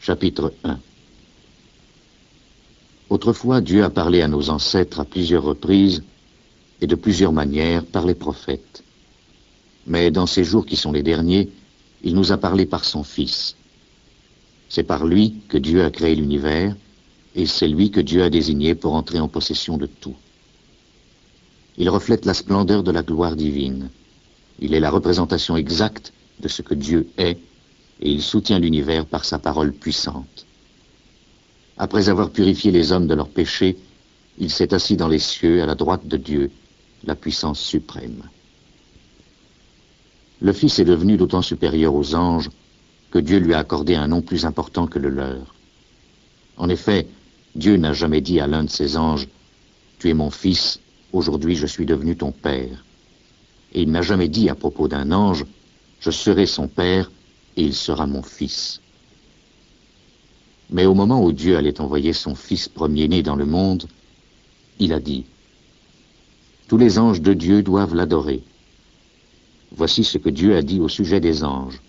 Chapitre 1. Autrefois, Dieu a parlé à nos ancêtres à plusieurs reprises et de plusieurs manières par les prophètes. Mais dans ces jours qui sont les derniers, il nous a parlé par son Fils. C'est par lui que Dieu a créé l'univers, et c'est lui que Dieu a désigné pour entrer en possession de tout. Il reflète la splendeur de la gloire divine. Il est la représentation exacte de ce que Dieu est, et il soutient l'univers par sa parole puissante. Après avoir purifié les hommes de leurs péchés, il s'est assis dans les cieux à la droite de Dieu, la puissance suprême. Le Fils est devenu d'autant supérieur aux anges que Dieu lui a accordé un nom plus important que le leur. En effet, Dieu n'a jamais dit à l'un de ses anges « Tu es mon Fils, aujourd'hui je suis devenu ton Père ». Et il n'a jamais dit à propos d'un ange « Je serai son Père et il sera mon Fils ». Mais au moment où Dieu allait envoyer son Fils premier-né dans le monde, il a dit « Tous les anges de Dieu doivent l'adorer ». Voici ce que Dieu a dit au sujet des anges.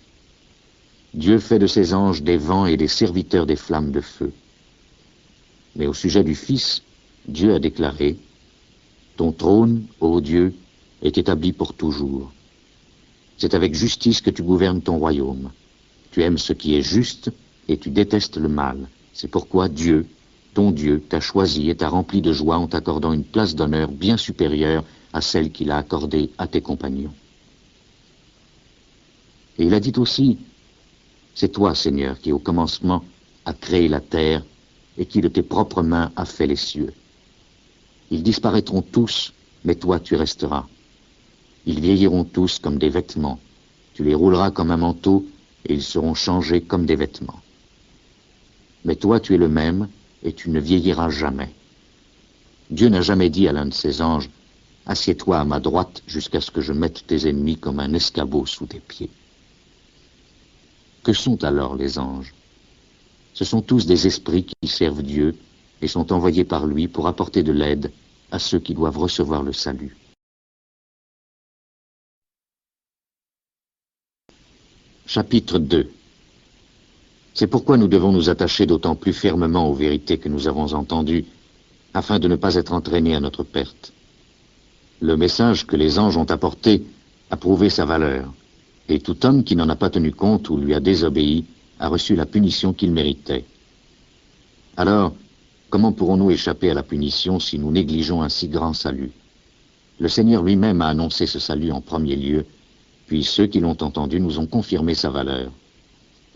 Dieu fait de ses anges des vents et des serviteurs des flammes de feu. Mais au sujet du Fils, Dieu a déclaré « Ton trône, ô Dieu, est établi pour toujours. C'est avec justice que tu gouvernes ton royaume. Tu aimes ce qui est juste et tu détestes le mal. C'est pourquoi Dieu, ton Dieu, t'a choisi et t'a rempli de joie en t'accordant une place d'honneur bien supérieure à celle qu'il a accordée à tes compagnons. » Et il a dit aussi « C'est toi, Seigneur, qui au commencement as créé la terre et qui de tes propres mains as fait les cieux. Ils disparaîtront tous, mais toi tu resteras. Ils vieilliront tous comme des vêtements. Tu les rouleras comme un manteau et ils seront changés comme des vêtements. Mais toi tu es le même et tu ne vieilliras jamais. Dieu n'a jamais dit à l'un de ses anges « Assieds-toi à ma droite jusqu'à ce que je mette tes ennemis comme un escabeau sous tes pieds. » Que sont alors les anges? Ce sont tous des esprits qui servent Dieu et sont envoyés par lui pour apporter de l'aide à ceux qui doivent recevoir le salut. Chapitre 2. C'est pourquoi nous devons nous attacher d'autant plus fermement aux vérités que nous avons entendues, afin de ne pas être entraînés à notre perte. Le message que les anges ont apporté a prouvé sa valeur, et tout homme qui n'en a pas tenu compte ou lui a désobéi a reçu la punition qu'il méritait. Alors, comment pourrons-nous échapper à la punition si nous négligeons un si grand salut? Le Seigneur lui-même a annoncé ce salut en premier lieu, puis ceux qui l'ont entendu nous ont confirmé sa valeur.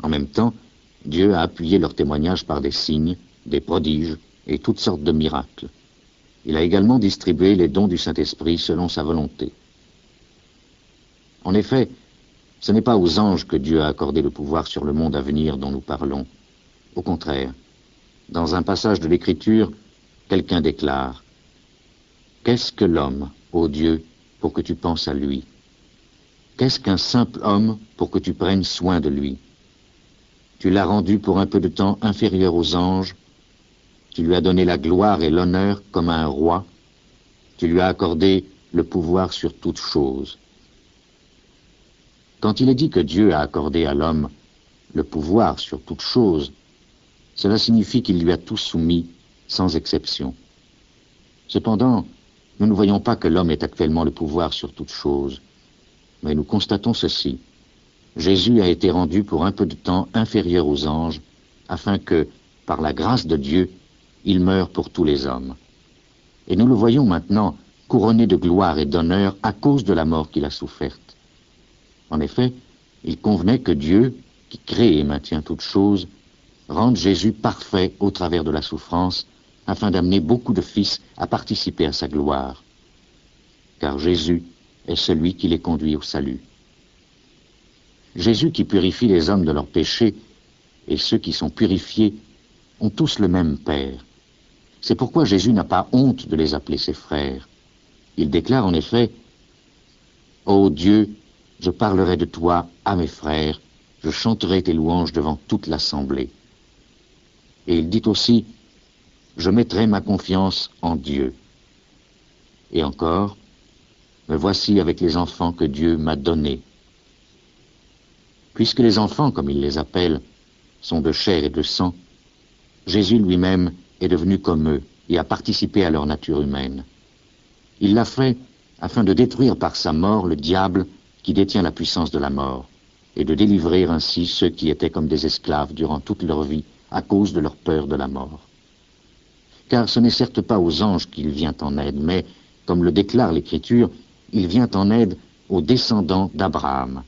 En même temps, Dieu a appuyé leur témoignage par des signes, des prodiges et toutes sortes de miracles. Il a également distribué les dons du Saint-Esprit selon sa volonté. En effet, ce n'est pas aux anges que Dieu a accordé le pouvoir sur le monde à venir dont nous parlons. Au contraire, dans un passage de l'Écriture, quelqu'un déclare « Qu'est-ce que l'homme, ô Dieu, pour que tu penses à lui? Qu'est-ce qu'un simple homme pour que tu prennes soin de lui? Tu l'as rendu pour un peu de temps inférieur aux anges, tu lui as donné la gloire et l'honneur comme à un roi, tu lui as accordé le pouvoir sur toute chose. » Quand il est dit que Dieu a accordé à l'homme le pouvoir sur toute chose, cela signifie qu'il lui a tout soumis, sans exception. Cependant, nous ne voyons pas que l'homme ait actuellement le pouvoir sur toute chose, mais nous constatons ceci. Jésus a été rendu pour un peu de temps inférieur aux anges, afin que, par la grâce de Dieu, il meure pour tous les hommes. Et nous le voyons maintenant couronné de gloire et d'honneur à cause de la mort qu'il a soufferte. En effet, il convenait que Dieu, qui crée et maintient toutes choses, rende Jésus parfait au travers de la souffrance, afin d'amener beaucoup de fils à participer à sa gloire. Car Jésus est celui qui les conduit au salut. Jésus qui purifie les hommes de leurs péchés, et ceux qui sont purifiés ont tous le même Père. C'est pourquoi Jésus n'a pas honte de les appeler ses frères. Il déclare en effet « Ô Dieu, je parlerai de toi à mes frères, je chanterai tes louanges devant toute l'assemblée. » Et il dit aussi « Je mettrai ma confiance en Dieu. » Et encore « Me voici avec les enfants que Dieu m'a donnés. » Puisque les enfants, comme il les appelle, sont de chair et de sang, Jésus lui-même est devenu comme eux et a participé à leur nature humaine. Il l'a fait afin de détruire par sa mort le diable qui détient la puissance de la mort, et de délivrer ainsi ceux qui étaient comme des esclaves durant toute leur vie à cause de leur peur de la mort. Car ce n'est certes pas aux anges qu'il vient en aide, mais, comme le déclare l'Écriture, il vient en aide aux descendants d'Abraham.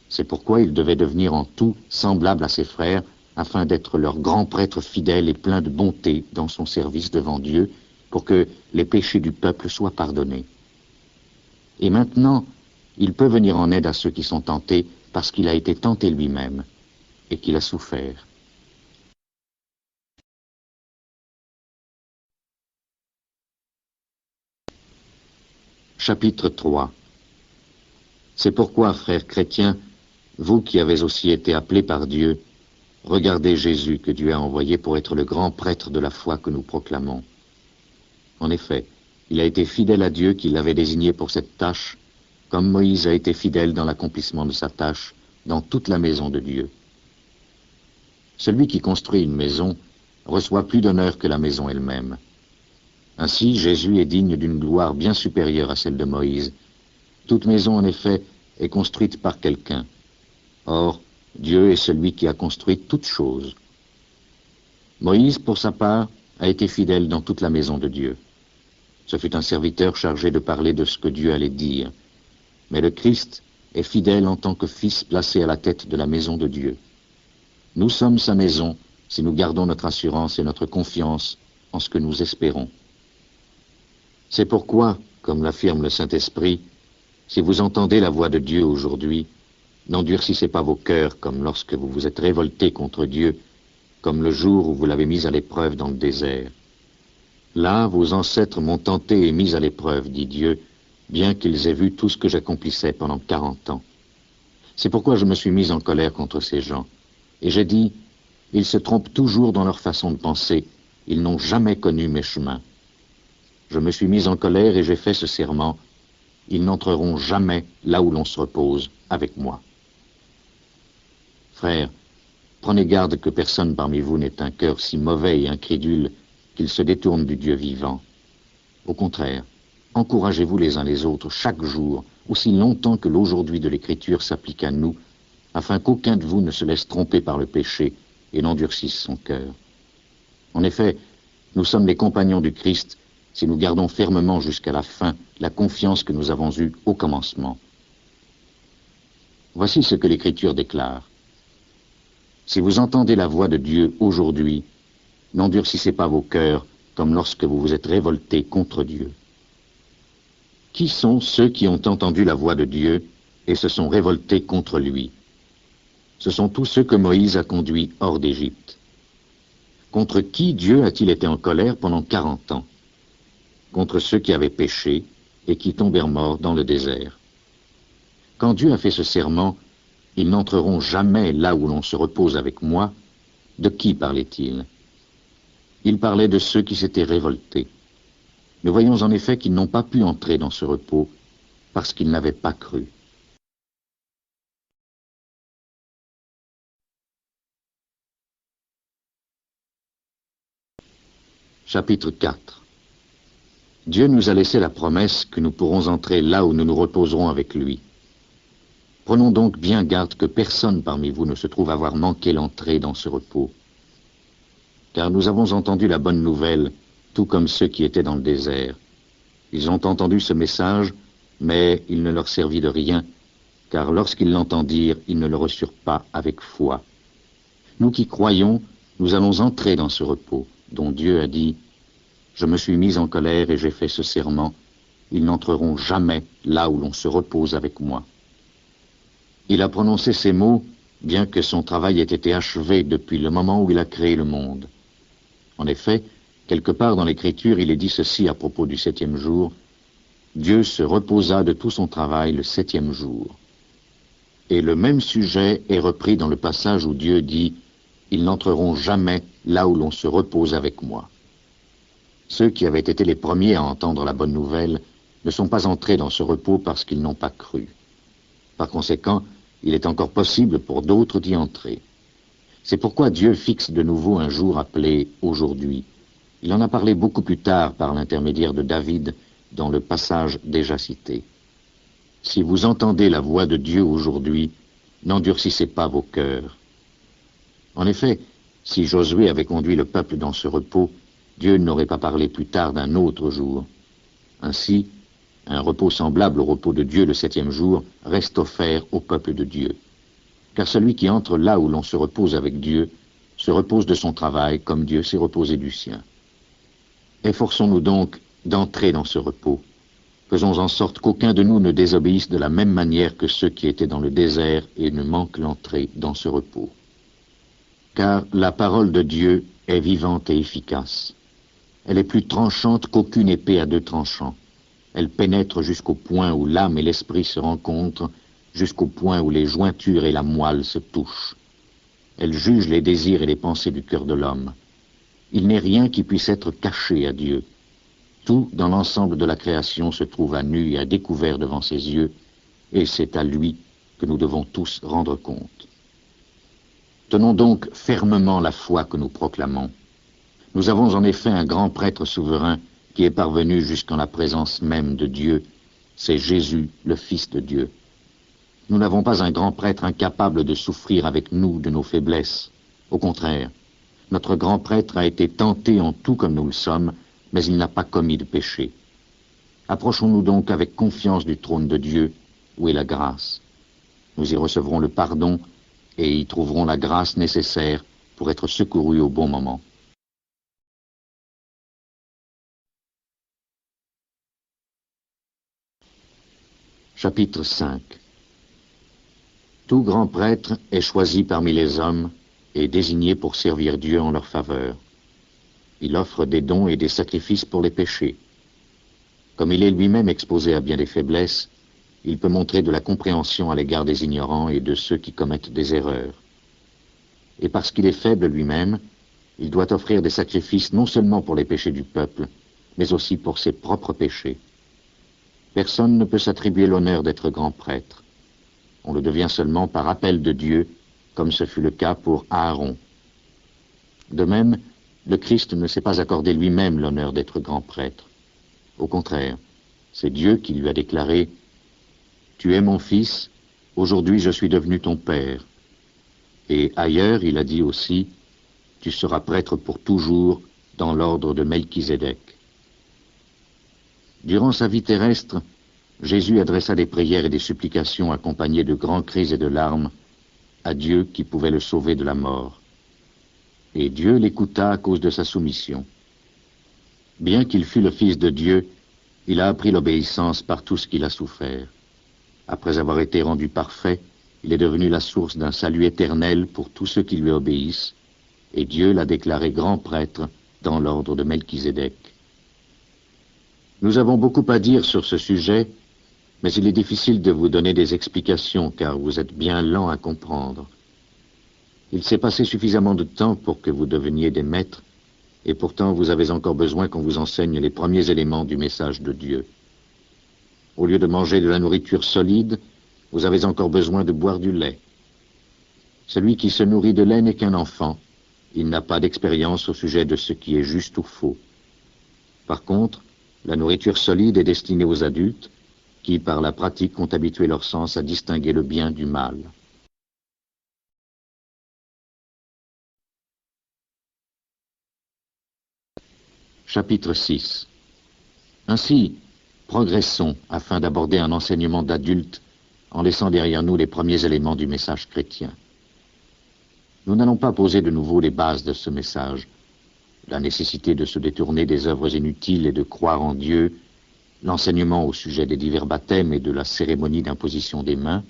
C'est pourquoi il devait devenir en tout semblable à ses frères, afin d'être leur grand prêtre fidèle et plein de bonté dans son service devant Dieu, pour que les péchés du peuple soient pardonnés. Et maintenant, il peut venir en aide à ceux qui sont tentés, parce qu'il a été tenté lui-même, et qu'il a souffert. Chapitre 3. C'est pourquoi, frères chrétiens, vous qui avez aussi été appelés par Dieu, regardez Jésus que Dieu a envoyé pour être le grand prêtre de la foi que nous proclamons. En effet, il a été fidèle à Dieu qui l'avait désigné pour cette tâche, comme Moïse a été fidèle dans l'accomplissement de sa tâche dans toute la maison de Dieu. Celui qui construit une maison reçoit plus d'honneur que la maison elle-même. Ainsi, Jésus est digne d'une gloire bien supérieure à celle de Moïse. Toute maison, en effet, est construite par quelqu'un. Or, Dieu est celui qui a construit toutes choses. Moïse, pour sa part, a été fidèle dans toute la maison de Dieu. Ce fut un serviteur chargé de parler de ce que Dieu allait dire. Mais le Christ est fidèle en tant que fils placé à la tête de la maison de Dieu. Nous sommes sa maison si nous gardons notre assurance et notre confiance en ce que nous espérons. C'est pourquoi, comme l'affirme le Saint-Esprit, si vous entendez la voix de Dieu aujourd'hui, n'endurcissez pas vos cœurs comme lorsque vous vous êtes révoltés contre Dieu, comme le jour où vous l'avez mis à l'épreuve dans le désert. Là, vos ancêtres m'ont tenté et mis à l'épreuve, dit Dieu, bien qu'ils aient vu tout ce que j'accomplissais pendant 40 ans. C'est pourquoi je me suis mis en colère contre ces gens. Et j'ai dit, ils se trompent toujours dans leur façon de penser, ils n'ont jamais connu mes chemins. Je me suis mis en colère et j'ai fait ce serment, ils n'entreront jamais là où l'on se repose avec moi. Frères, prenez garde que personne parmi vous n'ait un cœur si mauvais et incrédule qu'il se détourne du Dieu vivant. Au contraire, encouragez-vous les uns les autres chaque jour, aussi longtemps que l'aujourd'hui de l'Écriture s'applique à nous, afin qu'aucun de vous ne se laisse tromper par le péché et n'endurcisse son cœur. En effet, nous sommes les compagnons du Christ si nous gardons fermement jusqu'à la fin la confiance que nous avons eue au commencement. Voici ce que l'Écriture déclare. Si vous entendez la voix de Dieu aujourd'hui, n'endurcissez pas vos cœurs comme lorsque vous vous êtes révoltés contre Dieu. Qui sont ceux qui ont entendu la voix de Dieu et se sont révoltés contre lui? Ce sont tous ceux que Moïse a conduits hors d'Égypte. Contre qui Dieu a-t-il été en colère pendant 40 ans? Contre ceux qui avaient péché et qui tombèrent morts dans le désert. Quand Dieu a fait ce serment, ils n'entreront jamais là où l'on se repose avec moi. De qui parlait-il? Il parlait de ceux qui s'étaient révoltés. Nous voyons en effet qu'ils n'ont pas pu entrer dans ce repos parce qu'ils n'avaient pas cru. Chapitre 4. Dieu nous a laissé la promesse que nous pourrons entrer là où nous nous reposerons avec lui. Prenons donc bien garde que personne parmi vous ne se trouve avoir manqué l'entrée dans ce repos. Car nous avons entendu la bonne nouvelle, tout comme ceux qui étaient dans le désert. Ils ont entendu ce message, mais il ne leur servit de rien, car lorsqu'ils l'entendirent, ils ne le reçurent pas avec foi. Nous qui croyons, nous allons entrer dans ce repos, dont Dieu a dit, « Je me suis mis en colère et j'ai fait ce serment, ils n'entreront jamais là où l'on se repose avec moi. » Il a prononcé ces mots, bien que son travail ait été achevé depuis le moment où il a créé le monde. En effet, quelque part dans l'Écriture, il est dit ceci à propos du 7e jour, « Dieu se reposa de tout son travail le 7e jour. » Et le même sujet est repris dans le passage où Dieu dit, « Ils n'entreront jamais là où l'on se repose avec moi. » Ceux qui avaient été les premiers à entendre la bonne nouvelle ne sont pas entrés dans ce repos parce qu'ils n'ont pas cru. Par conséquent, il est encore possible pour d'autres d'y entrer. C'est pourquoi Dieu fixe de nouveau un jour appelé aujourd'hui. Il en a parlé beaucoup plus tard par l'intermédiaire de David dans le passage déjà cité. Si vous entendez la voix de Dieu aujourd'hui, n'endurcissez pas vos cœurs. En effet, si Josué avait conduit le peuple dans ce repos, Dieu n'aurait pas parlé plus tard d'un autre jour. Ainsi, un repos semblable au repos de Dieu le 7e jour reste offert au peuple de Dieu. Car celui qui entre là où l'on se repose avec Dieu se repose de son travail comme Dieu s'est reposé du sien. Efforçons-nous donc d'entrer dans ce repos. Faisons en sorte qu'aucun de nous ne désobéisse de la même manière que ceux qui étaient dans le désert et ne manquent l'entrée dans ce repos. Car la parole de Dieu est vivante et efficace. Elle est plus tranchante qu'aucune épée à 2 tranchants. Elle pénètre jusqu'au point où l'âme et l'esprit se rencontrent, jusqu'au point où les jointures et la moelle se touchent. Elle juge les désirs et les pensées du cœur de l'homme. Il n'est rien qui puisse être caché à Dieu. Tout dans l'ensemble de la création se trouve à nu et à découvert devant ses yeux, et c'est à lui que nous devons tous rendre compte. Tenons donc fermement la foi que nous proclamons. Nous avons en effet un grand prêtre souverain qui est parvenu jusqu'en la présence même de Dieu. C'est Jésus, le Fils de Dieu. Nous n'avons pas un grand prêtre incapable de souffrir avec nous de nos faiblesses. Au contraire, notre grand prêtre a été tenté en tout comme nous le sommes, mais il n'a pas commis de péché. Approchons-nous donc avec confiance du trône de Dieu, où est la grâce. Nous y recevrons le pardon et y trouverons la grâce nécessaire pour être secourus au bon moment. Chapitre 5. Tout grand prêtre est choisi parmi les hommes et désigné pour servir Dieu en leur faveur. Il offre des dons et des sacrifices pour les péchés. Comme il est lui-même exposé à bien des faiblesses, il peut montrer de la compréhension à l'égard des ignorants et de ceux qui commettent des erreurs. Et parce qu'il est faible lui-même, il doit offrir des sacrifices non seulement pour les péchés du peuple, mais aussi pour ses propres péchés. Personne ne peut s'attribuer l'honneur d'être grand prêtre. On le devient seulement par appel de Dieu, comme ce fut le cas pour Aaron. De même, le Christ ne s'est pas accordé lui-même l'honneur d'être grand prêtre. Au contraire, c'est Dieu qui lui a déclaré « Tu es mon fils, aujourd'hui je suis devenu ton père ». Et ailleurs, il a dit aussi « Tu seras prêtre pour toujours dans l'ordre de Melchizedek ». Durant sa vie terrestre, Jésus adressa des prières et des supplications accompagnées de grands cris et de larmes à Dieu qui pouvait le sauver de la mort. Et Dieu l'écouta à cause de sa soumission. Bien qu'il fût le Fils de Dieu, il a appris l'obéissance par tout ce qu'il a souffert. Après avoir été rendu parfait, il est devenu la source d'un salut éternel pour tous ceux qui lui obéissent, et Dieu l'a déclaré grand prêtre dans l'ordre de Melchizedek. Nous avons beaucoup à dire sur ce sujet, mais il est difficile de vous donner des explications car vous êtes bien lents à comprendre. Il s'est passé suffisamment de temps pour que vous deveniez des maîtres, et pourtant vous avez encore besoin qu'on vous enseigne les premiers éléments du message de Dieu. Au lieu de manger de la nourriture solide, vous avez encore besoin de boire du lait. Celui qui se nourrit de lait n'est qu'un enfant. Il n'a pas d'expérience au sujet de ce qui est juste ou faux. Par contre, la nourriture solide est destinée aux adultes, qui, par la pratique, ont habitué leur sens à distinguer le bien du mal. Chapitre 6. Ainsi, progressons afin d'aborder un enseignement d'adulte en laissant derrière nous les premiers éléments du message chrétien. Nous n'allons pas poser de nouveau les bases de ce message, la nécessité de se détourner des œuvres inutiles et de croire en Dieu, l'enseignement au sujet des divers baptêmes et de la cérémonie d'imposition des mains,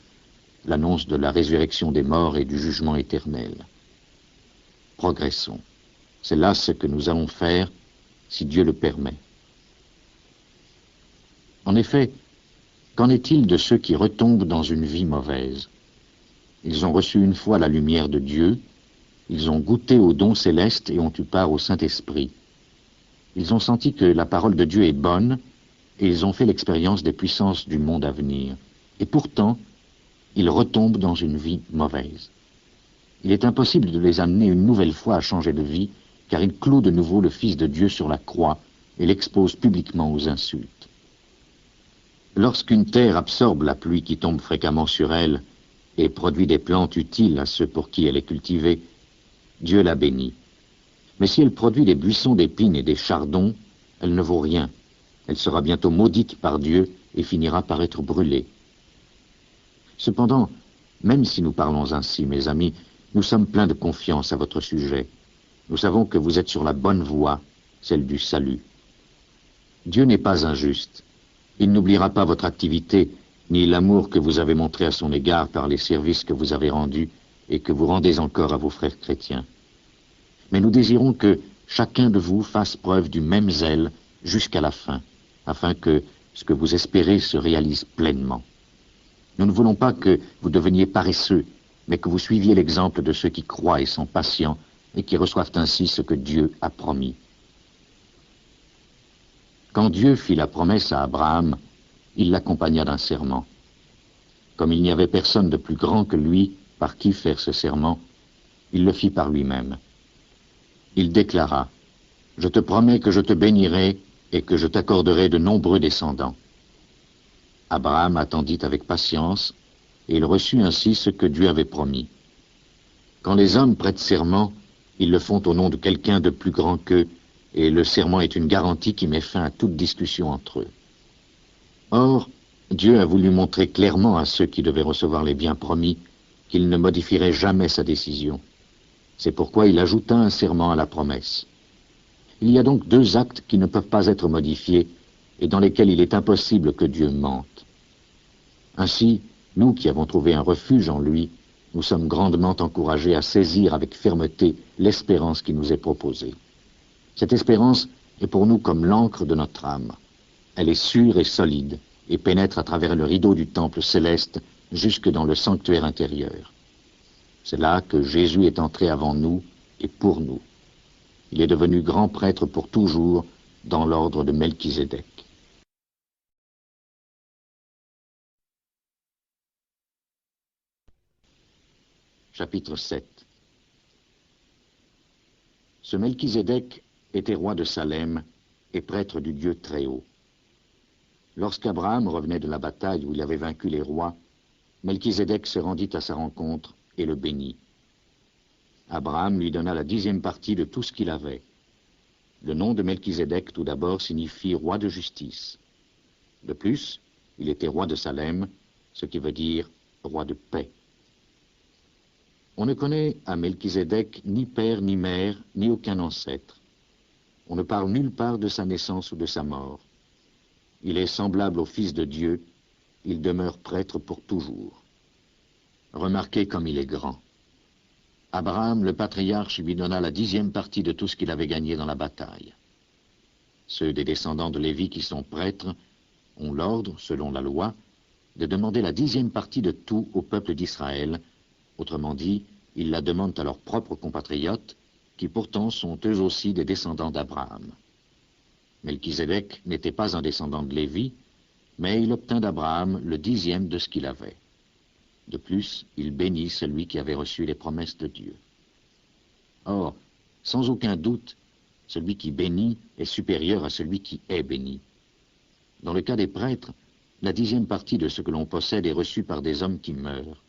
l'annonce de la résurrection des morts et du jugement éternel. Progressons. C'est là ce que nous allons faire, si Dieu le permet. En effet, qu'en est-il de ceux qui retombent dans une vie mauvaise? Ils ont reçu une fois la lumière de Dieu, ils ont goûté aux dons célestes et ont eu part au Saint-Esprit. Ils ont senti que la parole de Dieu est bonne et ils ont fait l'expérience des puissances du monde à venir. Et pourtant, ils retombent dans une vie mauvaise. il est impossible de les amener une nouvelle fois à changer de vie, car il cloue de nouveau le Fils de Dieu sur la croix et l'expose publiquement aux insultes. Lorsqu'une terre absorbe la pluie qui tombe fréquemment sur elle et produit des plantes utiles à ceux pour qui elle est cultivée, Dieu la bénit. Mais si elle produit des buissons d'épines et des chardons, elle ne vaut rien. Elle sera bientôt maudite par Dieu et finira par être brûlée. Cependant, même si nous parlons ainsi, mes amis, nous sommes pleins de confiance à votre sujet. Nous savons que vous êtes sur la bonne voie, celle du salut. Dieu n'est pas injuste. Il n'oubliera pas votre activité, ni l'amour que vous avez montré à son égard par les services que vous avez rendus et que vous rendez encore à vos frères chrétiens. Mais nous désirons que chacun de vous fasse preuve du même zèle jusqu'à la fin, afin que ce que vous espérez se réalise pleinement. Nous ne voulons pas que vous deveniez paresseux, mais que vous suiviez l'exemple de ceux qui croient et sont patients et qui reçoivent ainsi ce que Dieu a promis. Quand Dieu fit la promesse à Abraham, il l'accompagna d'un serment. Comme il n'y avait personne de plus grand que lui par qui faire ce serment, il le fit par lui-même. Il déclara, « Je te promets que je te bénirai et que je t'accorderai de nombreux descendants. » Abraham attendit avec patience, et il reçut ainsi ce que Dieu avait promis. Quand les hommes prêtent serment, ils le font au nom de quelqu'un de plus grand qu'eux, et le serment est une garantie qui met fin à toute discussion entre eux. Or, Dieu a voulu montrer clairement à ceux qui devaient recevoir les biens promis qu'il ne modifierait jamais sa décision. C'est pourquoi il ajouta un serment à la promesse. Il y a donc deux actes qui ne peuvent pas être modifiés et dans lesquels il est impossible que Dieu mente. Ainsi, nous qui avons trouvé un refuge en lui, nous sommes grandement encouragés à saisir avec fermeté l'espérance qui nous est proposée. Cette espérance est pour nous comme l'encre de notre âme. Elle est sûre et solide et pénètre à travers le rideau du temple céleste jusque dans le sanctuaire intérieur. C'est là que Jésus est entré avant nous et pour nous. Il est devenu grand prêtre pour toujours dans l'ordre de Melchizedek. Chapitre 7. Ce Melchizedek était roi de Salem et prêtre du Dieu Très-Haut. Lorsqu'Abraham revenait de la bataille où il avait vaincu les rois, Melchizedek se rendit à sa rencontre et le bénit. Abraham lui donna la 10e partie de tout ce qu'il avait. Le nom de Melchizedek, tout d'abord, signifie roi de justice. De plus, il était roi de Salem, ce qui veut dire roi de paix. On ne connaît à Melchizedek ni père ni mère, ni aucun ancêtre. On ne parle nulle part de sa naissance ou de sa mort. Il est semblable au Fils de Dieu, il demeure prêtre pour toujours. Remarquez comme il est grand. Abraham, le patriarche, lui donna la 10e partie de tout ce qu'il avait gagné dans la bataille. Ceux des descendants de Lévi qui sont prêtres ont l'ordre, selon la loi, de demander la 10e partie de tout au peuple d'Israël. Autrement dit, ils la demandent à leurs propres compatriotes, qui pourtant sont eux aussi des descendants d'Abraham. Melchizedek n'était pas un descendant de Lévi, mais il obtint d'Abraham le 10e de ce qu'il avait. De plus, il bénit celui qui avait reçu les promesses de Dieu. Or, sans aucun doute, celui qui bénit est supérieur à celui qui est béni. Dans le cas des prêtres, la 10e partie de ce que l'on possède est reçue par des hommes qui meurent.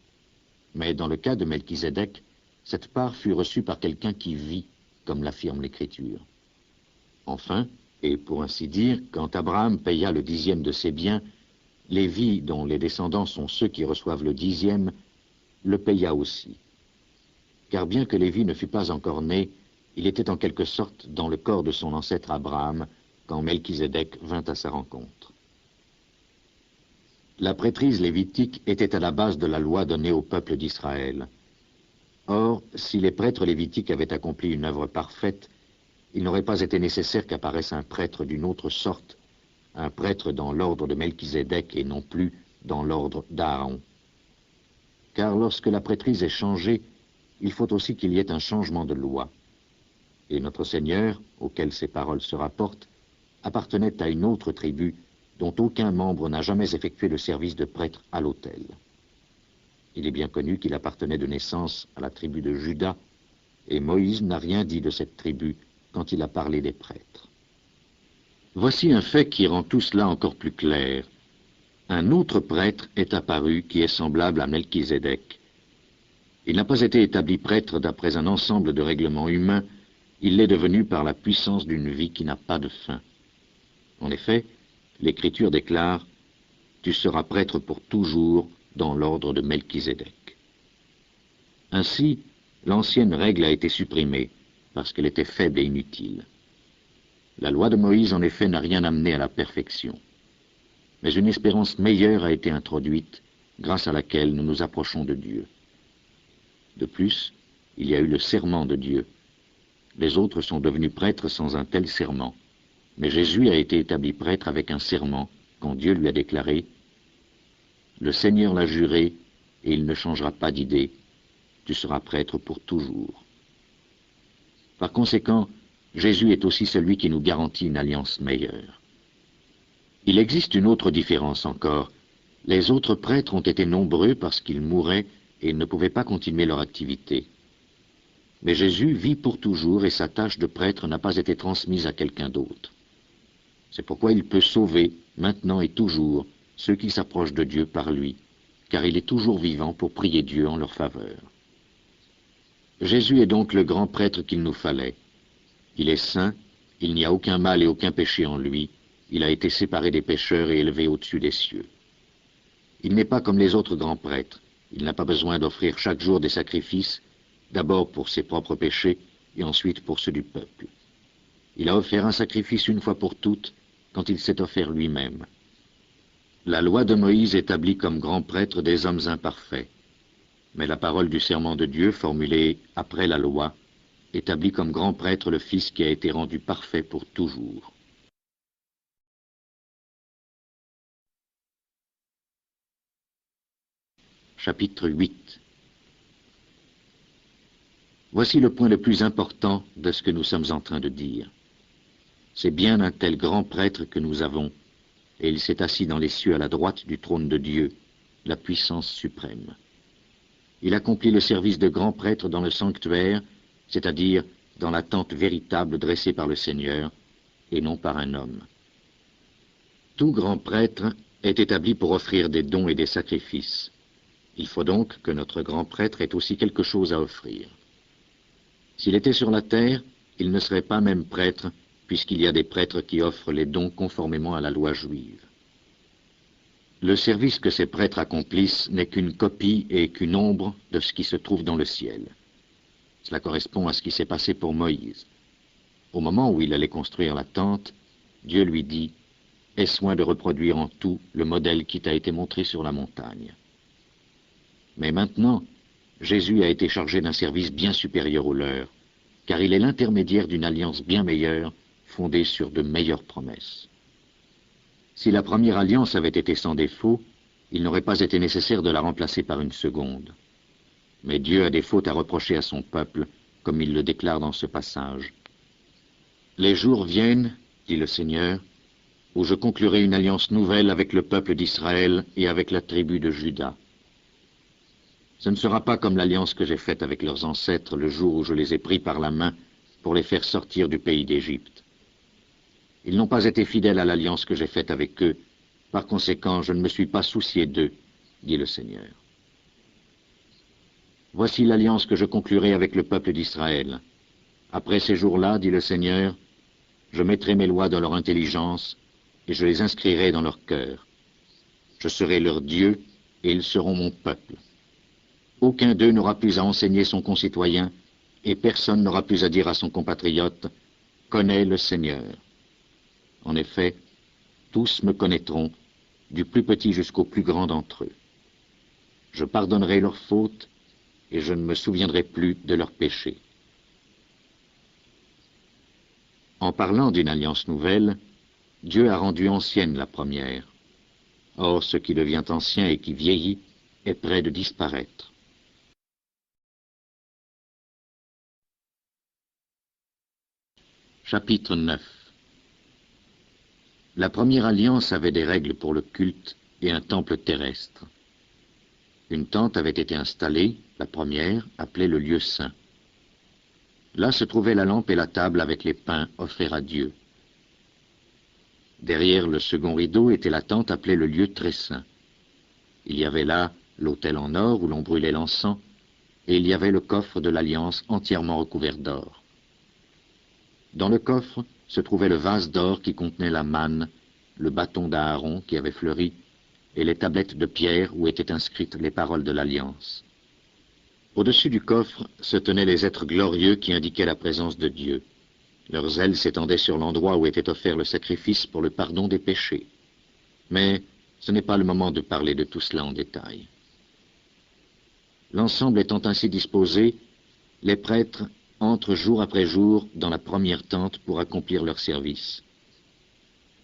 Mais dans le cas de Melchizedek, cette part fut reçue par quelqu'un qui vit, comme l'affirme l'Écriture. Enfin, et pour ainsi dire, quand Abraham paya le 10e de ses biens, Lévi, dont les descendants sont ceux qui reçoivent le 10e, le paya aussi. Car bien que Lévi ne fût pas encore né, il était en quelque sorte dans le corps de son ancêtre Abraham quand Melchizedek vint à sa rencontre. La prêtrise lévitique était à la base de la loi donnée au peuple d'Israël. Or, si les prêtres lévitiques avaient accompli une œuvre parfaite, il n'aurait pas été nécessaire qu'apparaisse un prêtre d'une autre sorte, un prêtre dans l'ordre de Melchizedek et non plus dans l'ordre d'Aaron. Car lorsque la prêtrise est changée, il faut aussi qu'il y ait un changement de loi. Et notre Seigneur, auquel ces paroles se rapportent, appartenait à une autre tribu dont aucun membre n'a jamais effectué le service de prêtre à l'autel. Il est bien connu qu'il appartenait de naissance à la tribu de Juda, et Moïse n'a rien dit de cette tribu quand il a parlé des prêtres. Voici un fait qui rend tout cela encore plus clair. Un autre prêtre est apparu qui est semblable à Melchizedek. Il n'a pas été établi prêtre d'après un ensemble de règlements humains, il l'est devenu par la puissance d'une vie qui n'a pas de fin. En effet, l'Écriture déclare « Tu seras prêtre pour toujours dans l'ordre de Melchizedek ». Ainsi, l'ancienne règle a été supprimée, parce qu'elle était faible et inutile. La loi de Moïse, en effet, n'a rien amené à la perfection. Mais une espérance meilleure a été introduite, grâce à laquelle nous nous approchons de Dieu. De plus, il y a eu le serment de Dieu. Les autres sont devenus prêtres sans un tel serment. Mais Jésus a été établi prêtre avec un serment, quand Dieu lui a déclaré « Le Seigneur l'a juré, et il ne changera pas d'idée. Tu seras prêtre pour toujours. » Par conséquent, Jésus est aussi celui qui nous garantit une alliance meilleure. Il existe une autre différence encore. Les autres prêtres ont été nombreux parce qu'ils mouraient et ne pouvaient pas continuer leur activité. Mais Jésus vit pour toujours et sa tâche de prêtre n'a pas été transmise à quelqu'un d'autre. C'est pourquoi il peut sauver, maintenant et toujours, ceux qui s'approchent de Dieu par lui, car il est toujours vivant pour prier Dieu en leur faveur. Jésus est donc le grand prêtre qu'il nous fallait. Il est saint, il n'y a aucun mal et aucun péché en lui, il a été séparé des pécheurs et élevé au-dessus des cieux. Il n'est pas comme les autres grands prêtres, il n'a pas besoin d'offrir chaque jour des sacrifices, d'abord pour ses propres péchés et ensuite pour ceux du peuple. Il a offert un sacrifice une fois pour toutes quand il s'est offert lui-même. La loi de Moïse établit comme grand prêtre des hommes imparfaits, mais la parole du serment de Dieu, formulée après la loi, établit comme grand prêtre le Fils qui a été rendu parfait pour toujours. Chapitre 8. Voici le point le plus important de ce que nous sommes en train de dire. C'est bien un tel grand prêtre que nous avons, et il s'est assis dans les cieux à la droite du trône de Dieu, la puissance suprême. Il accomplit le service de grand prêtre dans le sanctuaire, c'est-à-dire dans la tente véritable dressée par le Seigneur, et non par un homme. Tout grand prêtre est établi pour offrir des dons et des sacrifices. Il faut donc que notre grand prêtre ait aussi quelque chose à offrir. S'il était sur la terre, il ne serait pas même prêtre, puisqu'il y a des prêtres qui offrent les dons conformément à la loi juive. Le service que ces prêtres accomplissent n'est qu'une copie et qu'une ombre de ce qui se trouve dans le ciel. Cela correspond à ce qui s'est passé pour Moïse. Au moment où il allait construire la tente, Dieu lui dit « Aie soin de reproduire en tout le modèle qui t'a été montré sur la montagne. » Mais maintenant, Jésus a été chargé d'un service bien supérieur au leur, car il est l'intermédiaire d'une alliance bien meilleure, fondée sur de meilleures promesses. Si la première alliance avait été sans défaut, il n'aurait pas été nécessaire de la remplacer par une seconde. Mais Dieu a des fautes à reprocher à son peuple, comme il le déclare dans ce passage. « Les jours viennent, dit le Seigneur, où je conclurai une alliance nouvelle avec le peuple d'Israël et avec la tribu de Juda. Ce ne sera pas comme l'alliance que j'ai faite avec leurs ancêtres le jour où je les ai pris par la main pour les faire sortir du pays d'Égypte. Ils n'ont pas été fidèles à l'alliance que j'ai faite avec eux, par conséquent je ne me suis pas soucié d'eux, dit le Seigneur. Voici l'alliance que je conclurai avec le peuple d'Israël. Après ces jours-là, dit le Seigneur, je mettrai mes lois dans leur intelligence et je les inscrirai dans leur cœur. Je serai leur Dieu et ils seront mon peuple. Aucun d'eux n'aura plus à enseigner son concitoyen, et personne n'aura plus à dire à son compatriote « Connais le Seigneur ». En effet, tous me connaîtront, du plus petit jusqu'au plus grand d'entre eux. Je pardonnerai leurs fautes, et je ne me souviendrai plus de leurs péchés. En parlant d'une alliance nouvelle, Dieu a rendu ancienne la première. Or, ce qui devient ancien et qui vieillit est près de disparaître. Chapitre 9. La première alliance avait des règles pour le culte et un temple terrestre. Une tente avait été installée, la première, appelée le lieu saint. Là se trouvaient la lampe et la table avec les pains offerts à Dieu. Derrière le second rideau était la tente appelée le lieu très saint. Il y avait là l'autel en or où l'on brûlait l'encens, et il y avait le coffre de l'alliance entièrement recouvert d'or. Dans le coffre se trouvait le vase d'or qui contenait la manne, le bâton d'Aaron qui avait fleuri, et les tablettes de pierre où étaient inscrites les paroles de l'Alliance. Au-dessus du coffre se tenaient les êtres glorieux qui indiquaient la présence de Dieu. Leurs ailes s'étendaient sur l'endroit où était offert le sacrifice pour le pardon des péchés. Mais ce n'est pas le moment de parler de tout cela en détail. L'ensemble étant ainsi disposé, les prêtres entrent jour après jour dans la première tente pour accomplir leur service.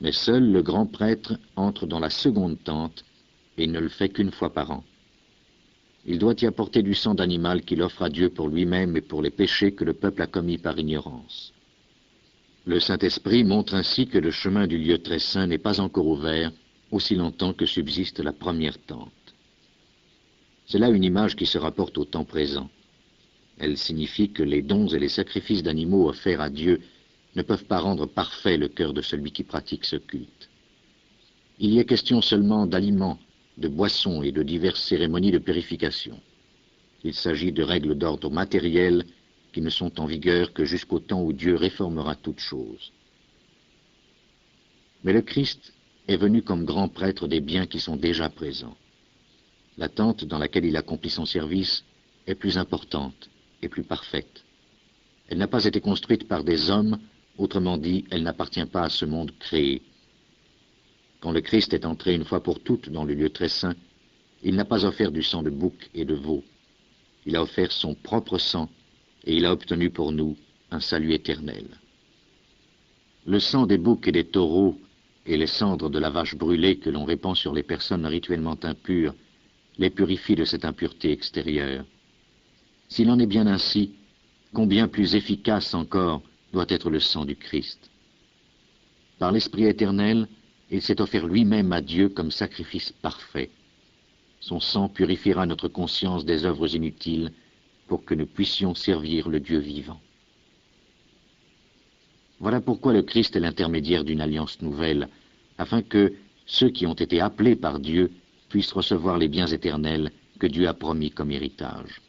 Mais seul le grand prêtre entre dans la seconde tente et ne le fait qu'une fois par an. Il doit y apporter du sang d'animal qu'il offre à Dieu pour lui-même et pour les péchés que le peuple a commis par ignorance. Le Saint-Esprit montre ainsi que le chemin du lieu très saint n'est pas encore ouvert aussi longtemps que subsiste la première tente. C'est là une image qui se rapporte au temps présent. Elle signifie que les dons et les sacrifices d'animaux offerts à Dieu ne peuvent pas rendre parfait le cœur de celui qui pratique ce culte. Il y est question seulement d'aliments, de boissons et de diverses cérémonies de purification. Il s'agit de règles d'ordre matériel qui ne sont en vigueur que jusqu'au temps où Dieu réformera toutes choses. Mais le Christ est venu comme grand prêtre des biens qui sont déjà présents. La tente dans laquelle il accomplit son service est plus importante et plus parfaite. Elle n'a pas été construite par des hommes, autrement dit, elle n'appartient pas à ce monde créé. Quand le Christ est entré une fois pour toutes dans le lieu très saint, il n'a pas offert du sang de bouc et de veau. Il a offert son propre sang et il a obtenu pour nous un salut éternel. Le sang des boucs et des taureaux et les cendres de la vache brûlée que l'on répand sur les personnes rituellement impures les purifient de cette impureté extérieure. S'il en est bien ainsi, combien plus efficace encore doit être le sang du Christ. Par l'Esprit éternel, il s'est offert lui-même à Dieu comme sacrifice parfait. Son sang purifiera notre conscience des œuvres inutiles pour que nous puissions servir le Dieu vivant. Voilà pourquoi le Christ est l'intermédiaire d'une alliance nouvelle, afin que ceux qui ont été appelés par Dieu puissent recevoir les biens éternels que Dieu a promis comme héritage.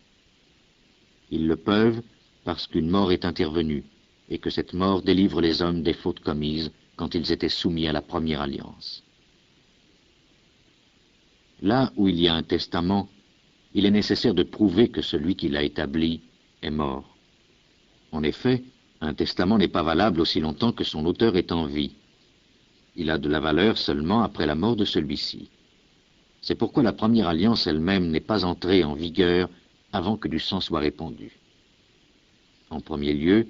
Ils le peuvent parce qu'une mort est intervenue et que cette mort délivre les hommes des fautes commises quand ils étaient soumis à la première alliance. Là où il y a un testament, il est nécessaire de prouver que celui qui l'a établi est mort. En effet, un testament n'est pas valable aussi longtemps que son auteur est en vie. Il a de la valeur seulement après la mort de celui-ci. C'est pourquoi la première alliance elle-même n'est pas entrée en vigueur avant que du sang soit répandu. En premier lieu,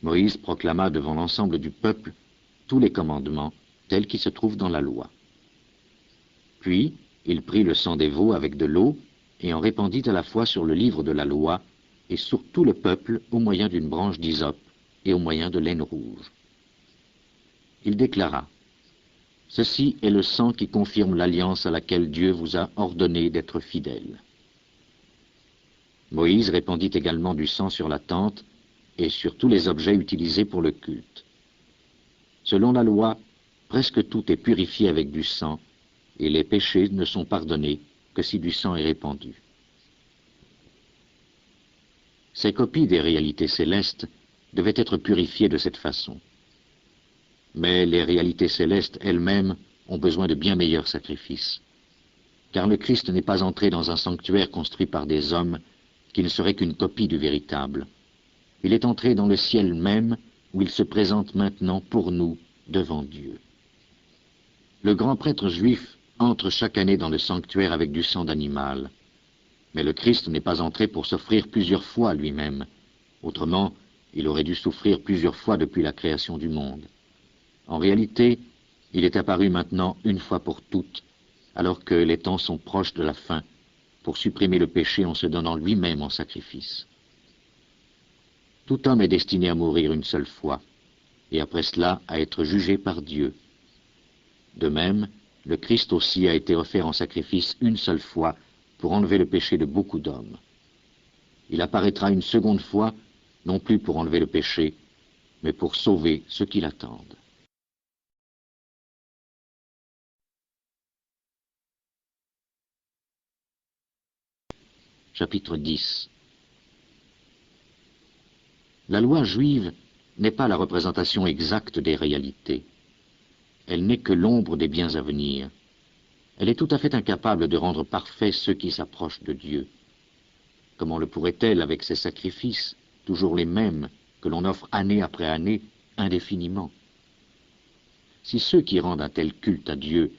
Moïse proclama devant l'ensemble du peuple tous les commandements tels qu'ils se trouvent dans la loi. Puis, il prit le sang des veaux avec de l'eau et en répandit à la fois sur le livre de la loi et sur tout le peuple au moyen d'une branche d'hysope et au moyen de laine rouge. Il déclara: « Ceci est le sang qui confirme l'alliance à laquelle Dieu vous a ordonné d'être fidèles. » Moïse répandit également du sang sur la tente et sur tous les objets utilisés pour le culte. Selon la loi, presque tout est purifié avec du sang, et les péchés ne sont pardonnés que si du sang est répandu. Ces copies des réalités célestes devaient être purifiées de cette façon. Mais les réalités célestes elles-mêmes ont besoin de bien meilleurs sacrifices, car le Christ n'est pas entré dans un sanctuaire construit par des hommes qui ne serait qu'une copie du véritable. Il est entré dans le ciel même, où il se présente maintenant pour nous devant Dieu. Le grand prêtre juif entre chaque année dans le sanctuaire avec du sang d'animal. Mais le Christ n'est pas entré pour s'offrir plusieurs fois lui-même. Autrement, il aurait dû souffrir plusieurs fois depuis la création du monde. En réalité, il est apparu maintenant une fois pour toutes, alors que les temps sont proches de la fin, pour supprimer le péché en se donnant lui-même en sacrifice. Tout homme est destiné à mourir une seule fois, et après cela à être jugé par Dieu. De même, le Christ aussi a été offert en sacrifice une seule fois pour enlever le péché de beaucoup d'hommes. Il apparaîtra une seconde fois, non plus pour enlever le péché, mais pour sauver ceux qui l'attendent. Chapitre 10. La loi juive n'est pas la représentation exacte des réalités. Elle n'est que l'ombre des biens à venir. Elle est tout à fait incapable de rendre parfaits ceux qui s'approchent de Dieu. Comment le pourrait-elle avec ces sacrifices, toujours les mêmes, que l'on offre année après année, indéfiniment? Si ceux qui rendent un tel culte à Dieu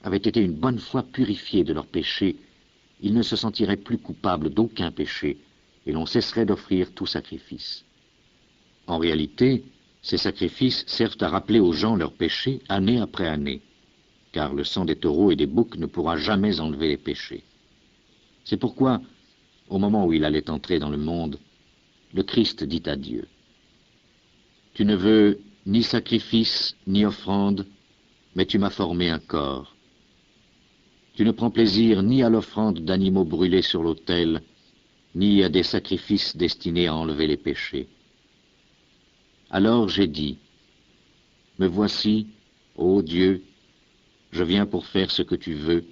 avaient été une bonne fois purifiés de leurs péchés, ils ne se sentiraient plus coupables d'aucun péché, et l'on cesserait d'offrir tout sacrifice. En réalité, ces sacrifices servent à rappeler aux gens leurs péchés année après année, car le sang des taureaux et des boucs ne pourra jamais enlever les péchés. C'est pourquoi, au moment où il allait entrer dans le monde, le Christ dit à Dieu, « Tu ne veux ni sacrifice, ni offrande, mais tu m'as formé un corps. Tu ne prends plaisir ni à l'offrande d'animaux brûlés sur l'autel, ni à des sacrifices destinés à enlever les péchés. Alors j'ai dit, me voici, ô Dieu, je viens pour faire ce que tu veux,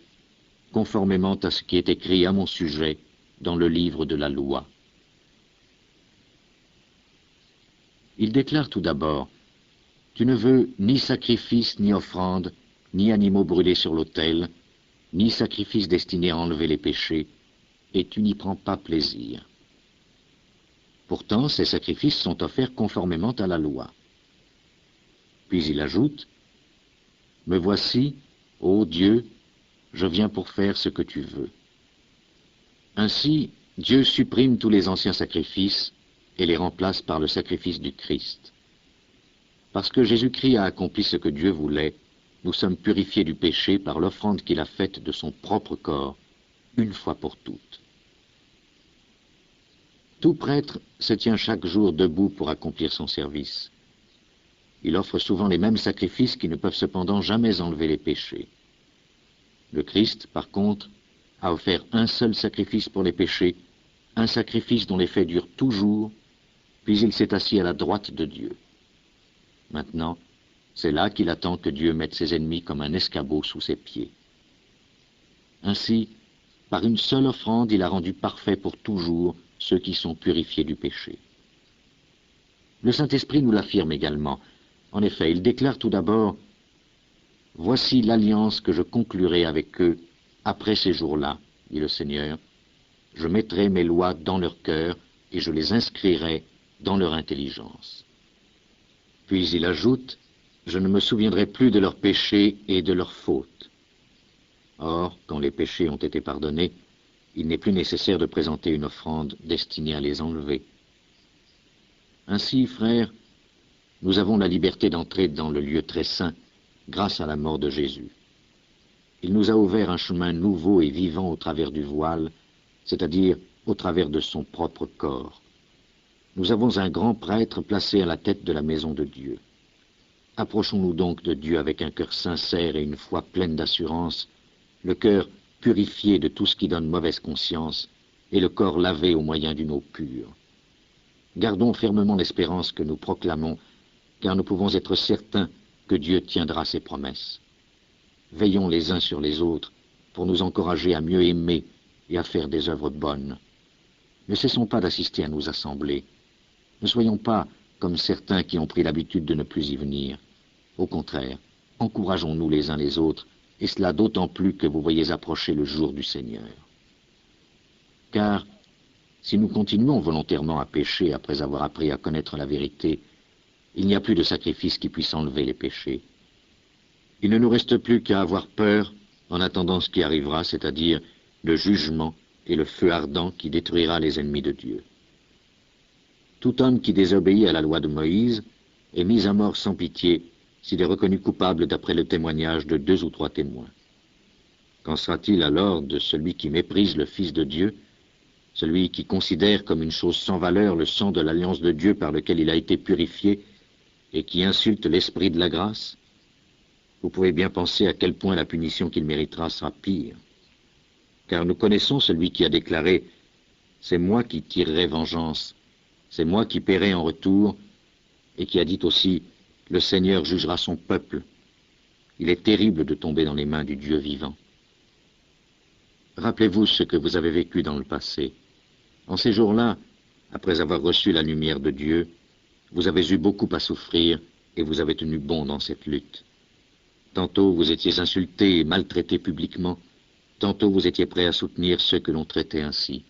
conformément à ce qui est écrit à mon sujet dans le livre de la loi. » Il déclare tout d'abord, « Tu ne veux ni sacrifice, ni offrande, ni animaux brûlés sur l'autel, ni sacrifice destiné à enlever les péchés, et tu n'y prends pas plaisir. » Pourtant, ces sacrifices sont offerts conformément à la loi. Puis il ajoute, « Me voici, ô Dieu, je viens pour faire ce que tu veux. » Ainsi, Dieu supprime tous les anciens sacrifices et les remplace par le sacrifice du Christ. Parce que Jésus-Christ a accompli ce que Dieu voulait, nous sommes purifiés du péché par l'offrande qu'il a faite de son propre corps, une fois pour toutes. Tout prêtre se tient chaque jour debout pour accomplir son service. Il offre souvent les mêmes sacrifices qui ne peuvent cependant jamais enlever les péchés. Le Christ, par contre, a offert un seul sacrifice pour les péchés, un sacrifice dont l'effet dure toujours, puis il s'est assis à la droite de Dieu. Maintenant, c'est là qu'il attend que Dieu mette ses ennemis comme un escabeau sous ses pieds. Ainsi, par une seule offrande, il a rendu parfait pour toujours ceux qui sont purifiés du péché. Le Saint-Esprit nous l'affirme également. En effet, il déclare tout d'abord, « Voici l'alliance que je conclurai avec eux après ces jours-là, dit le Seigneur. Je mettrai mes lois dans leur cœur et je les inscrirai dans leur intelligence. » Puis il ajoute, « Je ne me souviendrai plus de leurs péchés et de leurs fautes. » Or, quand les péchés ont été pardonnés, il n'est plus nécessaire de présenter une offrande destinée à les enlever. Ainsi, frères, nous avons la liberté d'entrer dans le lieu très saint grâce à la mort de Jésus. Il nous a ouvert un chemin nouveau et vivant au travers du voile, c'est-à-dire au travers de son propre corps. Nous avons un grand prêtre placé à la tête de la maison de Dieu. Approchons-nous donc de Dieu avec un cœur sincère et une foi pleine d'assurance, le cœur purifié de tout ce qui donne mauvaise conscience et le corps lavé au moyen d'une eau pure. Gardons fermement l'espérance que nous proclamons, car nous pouvons être certains que Dieu tiendra ses promesses. Veillons les uns sur les autres pour nous encourager à mieux aimer et à faire des œuvres bonnes. Ne cessons pas d'assister à nos assemblées. Ne soyons pas comme certains qui ont pris l'habitude de ne plus y venir. Au contraire, encourageons-nous les uns les autres, et cela d'autant plus que vous voyez approcher le jour du Seigneur. Car, si nous continuons volontairement à pécher après avoir appris à connaître la vérité, il n'y a plus de sacrifice qui puisse enlever les péchés. Il ne nous reste plus qu'à avoir peur en attendant ce qui arrivera, c'est-à-dire le jugement et le feu ardent qui détruira les ennemis de Dieu. Tout homme qui désobéit à la loi de Moïse est mis à mort sans pitié s'il est reconnu coupable d'après le témoignage de 2 ou 3 témoins. Qu'en sera-t-il alors de celui qui méprise le Fils de Dieu, celui qui considère comme une chose sans valeur le sang de l'alliance de Dieu par lequel il a été purifié et qui insulte l'esprit de la grâce? Vous pouvez bien penser à quel point la punition qu'il méritera sera pire. car nous connaissons celui qui a déclaré « C'est moi qui tirerai vengeance, c'est moi qui paierai en retour », et qui a dit aussi « Le Seigneur jugera son peuple ». Il est terrible de tomber dans les mains du Dieu vivant. Rappelez-vous ce que vous avez vécu dans le passé. En ces jours-là, après avoir reçu la lumière de Dieu, vous avez eu beaucoup à souffrir et vous avez tenu bon dans cette lutte. Tantôt vous étiez insultés et maltraités publiquement, tantôt vous étiez prêts à soutenir ceux que l'on traitait ainsi.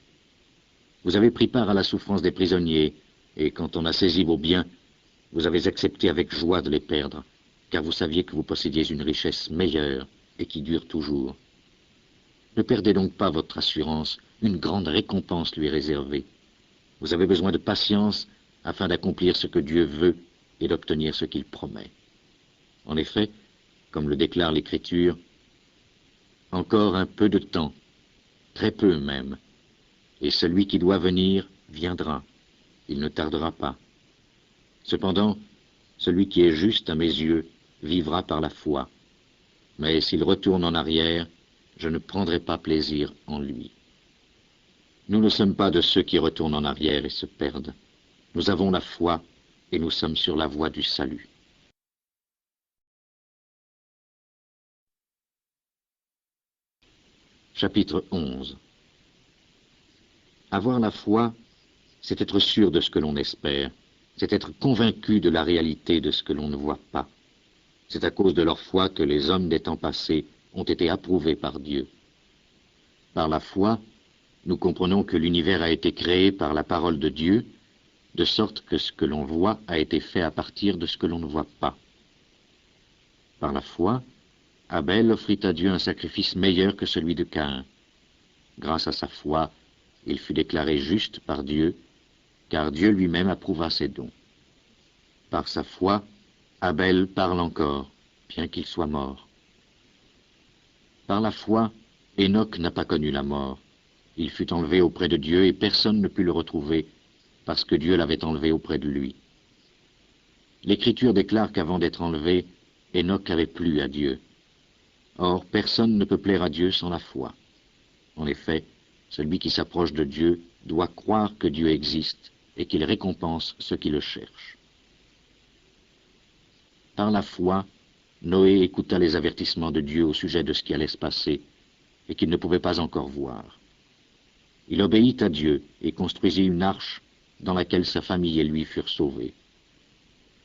Vous avez pris part à la souffrance des prisonniers, et quand on a saisi vos biens, vous avez accepté avec joie de les perdre, car vous saviez que vous possédiez une richesse meilleure et qui dure toujours. Ne perdez donc pas votre assurance, une grande récompense lui est réservée. Vous avez besoin de patience afin d'accomplir ce que Dieu veut et d'obtenir ce qu'il promet. En effet, comme le déclare l'Écriture, « Encore un peu de temps, très peu même, et celui qui doit venir viendra, il ne tardera pas. Cependant, celui qui est juste à mes yeux vivra par la foi, mais s'il retourne en arrière, je ne prendrai pas plaisir en lui. » Nous ne sommes pas de ceux qui retournent en arrière et se perdent. Nous avons la foi et nous sommes sur la voie du salut. Chapitre 11. Avoir la foi, c'est être sûr de ce que l'on espère, c'est être convaincu de la réalité de ce que l'on ne voit pas. C'est à cause de leur foi que les hommes des temps passés ont été approuvés par Dieu. Par la foi, nous comprenons que l'univers a été créé par la parole de Dieu, de sorte que ce que l'on voit a été fait à partir de ce que l'on ne voit pas. Par la foi, Abel offrit à Dieu un sacrifice meilleur que celui de Caïn. Grâce à sa foi, il fut déclaré juste par Dieu, car Dieu lui-même approuva ses dons. Par sa foi, Abel parle encore, bien qu'il soit mort. Par la foi, Enoch n'a pas connu la mort. Il fut enlevé auprès de Dieu et personne ne put le retrouver, parce que Dieu l'avait enlevé auprès de lui. L'Écriture déclare qu'avant d'être enlevé, Enoch avait plu à Dieu. Or, personne ne peut plaire à Dieu sans la foi. En effet, celui qui s'approche de Dieu doit croire que Dieu existe et qu'il récompense ceux qui le cherchent. Par la foi, Noé écouta les avertissements de Dieu au sujet de ce qui allait se passer et qu'il ne pouvait pas encore voir. Il obéit à Dieu et construisit une arche dans laquelle sa famille et lui furent sauvés.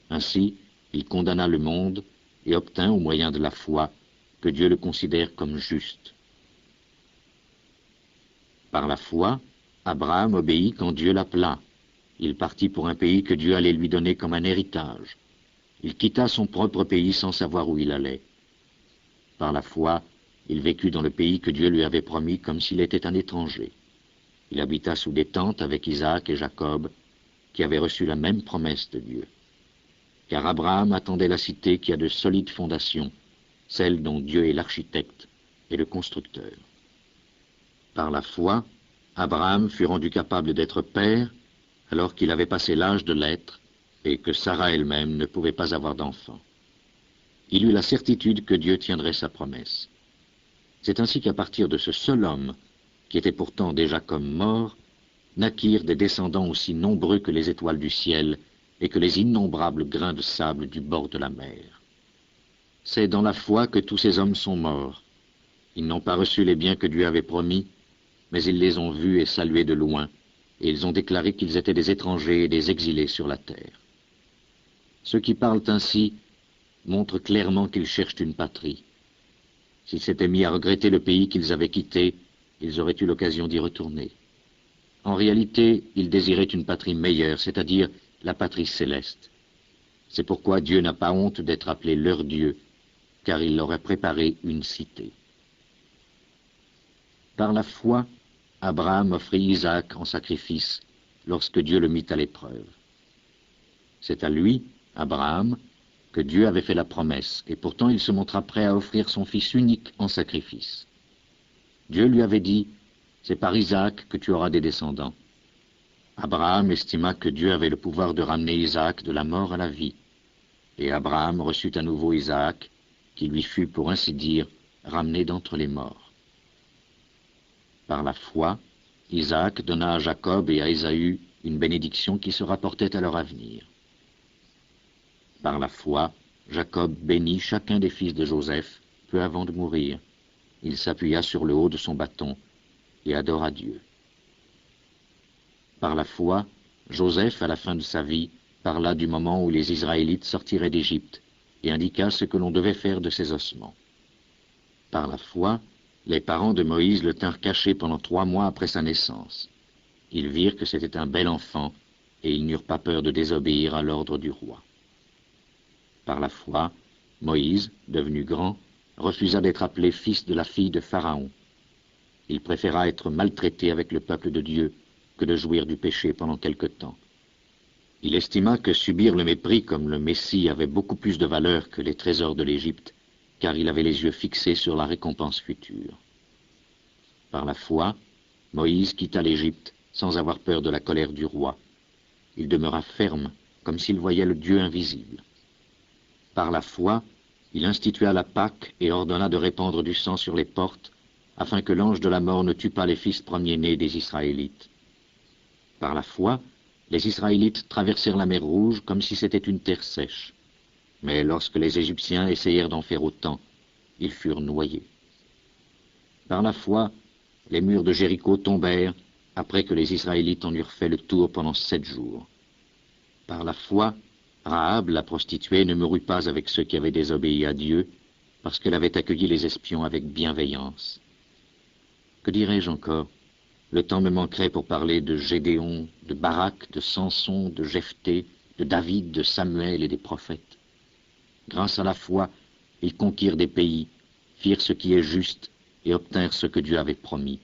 Ainsi, il condamna le monde et obtint, au moyen de la foi, que Dieu le considère comme juste. Par la foi, Abraham obéit quand Dieu l'appela. Il partit pour un pays que Dieu allait lui donner comme un héritage. Il quitta son propre pays sans savoir où il allait. Par la foi, il vécut dans le pays que Dieu lui avait promis comme s'il était un étranger. Il habita sous des tentes avec Isaac et Jacob, qui avaient reçu la même promesse de Dieu. Car Abraham attendait la cité qui a de solides fondations, celle dont Dieu est l'architecte et le constructeur. Par la foi, Abraham fut rendu capable d'être père alors qu'il avait passé l'âge de l'être et que Sarah elle-même ne pouvait pas avoir d'enfant. Il eut la certitude que Dieu tiendrait sa promesse. C'est ainsi qu'à partir de ce seul homme, qui était pourtant déjà comme mort, naquirent des descendants aussi nombreux que les étoiles du ciel et que les innombrables grains de sable du bord de la mer. C'est dans la foi que tous ces hommes sont morts. Ils n'ont pas reçu les biens que Dieu avait promis, mais ils les ont vus et salués de loin, et ils ont déclaré qu'ils étaient des étrangers et des exilés sur la terre. Ceux qui parlent ainsi montrent clairement qu'ils cherchent une patrie. S'ils s'étaient mis à regretter le pays qu'ils avaient quitté, ils auraient eu l'occasion d'y retourner. En réalité, ils désiraient une patrie meilleure, c'est-à-dire la patrie céleste. C'est pourquoi Dieu n'a pas honte d'être appelé leur Dieu, car il leur a préparé une cité. Par la foi, Abraham offrit Isaac en sacrifice lorsque Dieu le mit à l'épreuve. C'est à lui, Abraham, que Dieu avait fait la promesse, et pourtant il se montra prêt à offrir son fils unique en sacrifice. Dieu lui avait dit, « C'est par Isaac que tu auras des descendants. » Abraham estima que Dieu avait le pouvoir de ramener Isaac de la mort à la vie. Et Abraham reçut à nouveau Isaac, qui lui fut, pour ainsi dire, ramené d'entre les morts. Par la foi, Isaac donna à Jacob et à Ésaü une bénédiction qui se rapportait à leur avenir. Par la foi, Jacob bénit chacun des fils de Joseph peu avant de mourir. Il s'appuya sur le haut de son bâton et adora Dieu. Par la foi, Joseph, à la fin de sa vie, parla du moment où les Israélites sortiraient d'Égypte et indiqua ce que l'on devait faire de ses ossements. Par la foi, les parents de Moïse le tinrent caché pendant 3 mois après sa naissance. Ils virent que c'était un bel enfant et ils n'eurent pas peur de désobéir à l'ordre du roi. Par la foi, Moïse, devenu grand, refusa d'être appelé fils de la fille de Pharaon. Il préféra être maltraité avec le peuple de Dieu que de jouir du péché pendant quelque temps. Il estima que subir le mépris comme le Messie avait beaucoup plus de valeur que les trésors de l'Égypte, car il avait les yeux fixés sur la récompense future. Par la foi, Moïse quitta l'Égypte sans avoir peur de la colère du roi. Il demeura ferme, comme s'il voyait le Dieu invisible. Par la foi, il institua la Pâque et ordonna de répandre du sang sur les portes, afin que l'ange de la mort ne tue pas les fils premiers-nés des Israélites. Par la foi, les Israélites traversèrent la mer Rouge comme si c'était une terre sèche. Mais lorsque les Égyptiens essayèrent d'en faire autant, ils furent noyés. Par la foi, les murs de Jéricho tombèrent après que les Israélites en eurent fait le tour pendant 7 jours. Par la foi, Rahab, la prostituée, ne mourut pas avec ceux qui avaient désobéi à Dieu, parce qu'elle avait accueilli les espions avec bienveillance. Que dirais-je encore? Le temps me manquerait pour parler de Gédéon, de Barak, de Samson, de Jephthé, de David, de Samuel et des prophètes. Grâce à la foi, ils conquirent des pays, firent ce qui est juste et obtinrent ce que Dieu avait promis.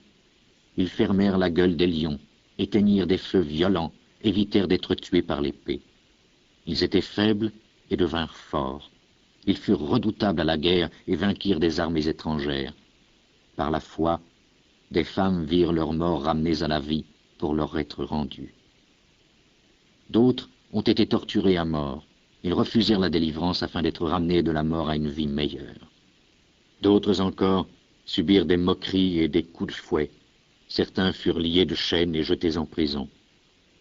Ils fermèrent la gueule des lions, éteignirent des feux violents, évitèrent d'être tués par l'épée. Ils étaient faibles et devinrent forts. Ils furent redoutables à la guerre et vainquirent des armées étrangères. Par la foi, des femmes virent leurs morts ramenés à la vie pour leur être rendus. D'autres ont été torturés à mort. Ils refusèrent la délivrance afin d'être ramenés de la mort à une vie meilleure. D'autres encore subirent des moqueries et des coups de fouet. Certains furent liés de chaînes et jetés en prison.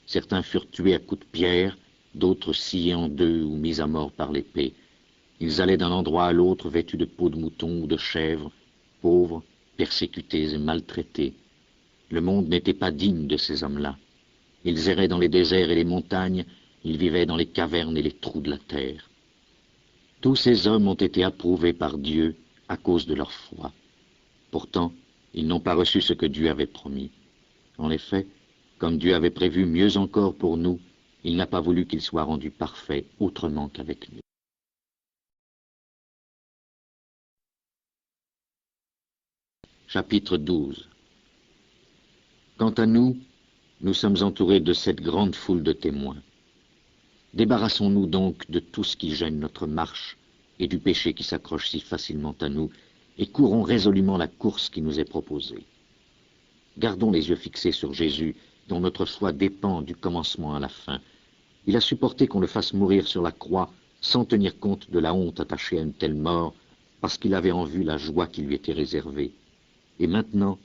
Certains furent tués à coups de pierre, d'autres sciés en deux ou mis à mort par l'épée. Ils allaient d'un endroit à l'autre vêtus de peaux de mouton ou de chèvre, pauvres, persécutés et maltraités. Le monde n'était pas digne de ces hommes-là. Ils erraient dans les déserts et les montagnes, ils vivaient dans les cavernes et les trous de la terre. Tous ces hommes ont été approuvés par Dieu à cause de leur foi. Pourtant, ils n'ont pas reçu ce que Dieu avait promis. En effet, comme Dieu avait prévu mieux encore pour nous, il n'a pas voulu qu'ils soient rendus parfaits autrement qu'avec nous. Chapitre 12. Quant à nous, nous sommes entourés de cette grande foule de témoins. Débarrassons-nous donc de tout ce qui gêne notre marche et du péché qui s'accroche si facilement à nous, et courons résolument la course qui nous est proposée. Gardons les yeux fixés sur Jésus, dont notre foi dépend du commencement à la fin. Il a supporté qu'on le fasse mourir sur la croix sans tenir compte de la honte attachée à une telle mort, parce qu'il avait en vue la joie qui lui était réservée. Et maintenant,